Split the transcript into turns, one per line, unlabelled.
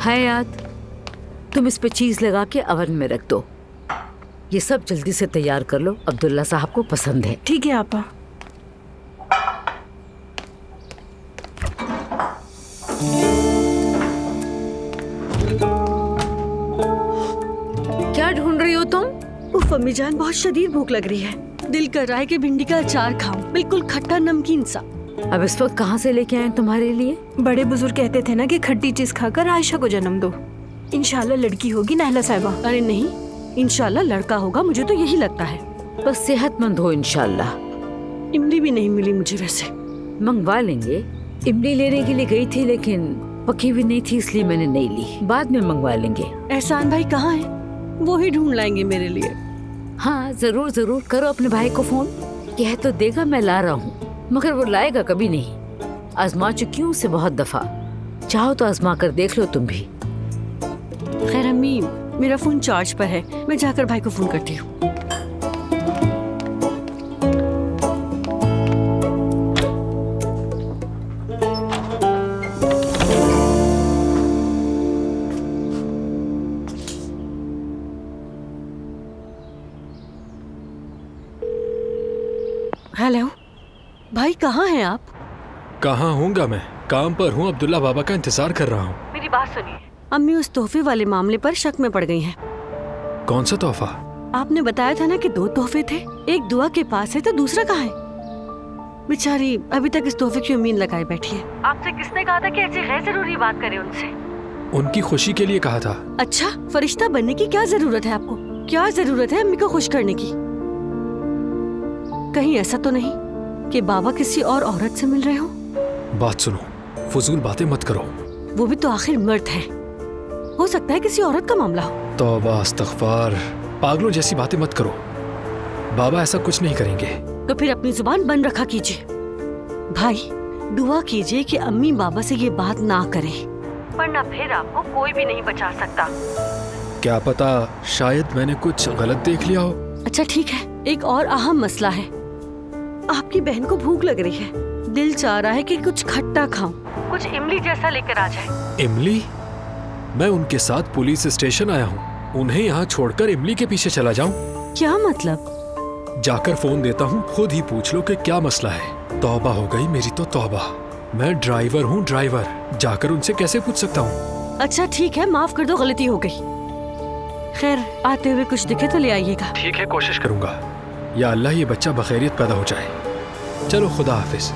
हयात, तुम इस पे चीज लगा के ओवन में रख दो। ये सब जल्दी से तैयार कर लो, अब्दुल्ला साहब को पसंद है।
ठीक है आपा।
क्या ढूंढ रही हो तुम?
उफ अम्मी जान, बहुत शदीद भूख लग रही है। दिल कर रहा है कि भिंडी का अचार खाऊं, बिल्कुल खट्टा नमकीन सा।
अब इस वक्त कहाँ से लेके आए तुम्हारे लिए?
बड़े बुजुर्ग कहते थे ना कि खट्टी चीज खाकर आयशा को जन्म दो। इंशाल्लाह लड़की होगी नहला साहिबा। अरे नहीं, इंशाल्लाह लड़का होगा, मुझे तो यही लगता है।
बस सेहतमंद हो इंशाल्लाह।
इमली भी नहीं मिली मुझे, वैसे
मंगवा लेंगे। इमली लेने के लिए गई थी लेकिन पकी हुई नहीं थी, इसलिए मैंने नहीं ली। बाद में मंगवा लेंगे।
एहसान भाई कहाँ है? वो ही ढूंढ लाएंगे मेरे लिए।
हाँ जरूर जरूर, करो अपने भाई को फोन। कह तो देगा मैं ला रहा हूँ, मगर वो लाएगा कभी नहीं। आजमा चुकी हूँ उसे बहुत दफा, चाहो तो आजमा कर देख लो तुम भी।
खैर अम्मी, मेरा फोन चार्ज पर है, मैं जाकर भाई को फोन करती हूँ। हेलो भाई, कहाँ हैं आप?
कहाँ होऊंगा मैं, काम पर हूँ, अब्दुल्ला बाबा का इंतजार कर रहा हूँ।
मेरी बात सुनिए, अम्मी उस तोहफे वाले मामले पर शक में पड़ गई हैं।
कौन सा तोहफा?
आपने बताया था ना कि 2 तोहफे थे, एक दुआ के पास है तो दूसरा कहाँ है? बेचारी अभी तक इस तोहफे की उम्मीद लगाए बैठी है। आपसे किसने कहा था कि ऐसी गैर जरूरी बात करें उनसे?
उनकी खुशी के लिए कहा था।
अच्छा, फरिश्ता बनने की क्या जरूरत है आपको? क्या जरूरत है अम्मी को खुश करने की? कहीं ऐसा तो नहीं कि बाबा किसी और औरत से मिल रहे हो?
बात सुनो, फजूल बातें मत करो।
वो भी तो आखिर मर्द है, हो सकता है किसी औरत का मामला हो।
तौबा इस्तग़फ़ार, पागलों जैसी बातें मत करो। बाबा ऐसा कुछ नहीं करेंगे।
तो फिर अपनी जुबान बंद रखा कीजिए। भाई दुआ कीजिए कि अम्मी बाबा से ये बात ना करें, वरना फिर आपको कोई भी नहीं बचा सकता।
क्या पता शायद मैंने कुछ गलत देख लिया हो।
अच्छा ठीक है, एक और अहम मसला है। आपकी बहन को भूख लग रही है, दिल चाह रहा है कि कुछ खट्टा खाऊं, कुछ इमली जैसा लेकर आ जाए।
इमली? मैं उनके साथ पुलिस स्टेशन आया हूँ, उन्हें यहाँ छोड़कर इमली के पीछे चला जाऊँ?
क्या मतलब?
जाकर फोन देता हूँ, खुद ही पूछ लो कि क्या मसला है। तौबा हो गई मेरी तो तौबा। मैं ड्राइवर हूँ, ड्राइवर, जाकर उनसे कैसे पूछ सकता हूँ?
अच्छा ठीक है, माफ कर दो, गलती हो गई। खैर आते हुए कुछ दिखे तो ले आइएगा।
ठीक है, कोशिश करूंगा। या अल्लाह ये बच्चा बखैरियत पैदा हो जाए। चलो खुदा हाफिज।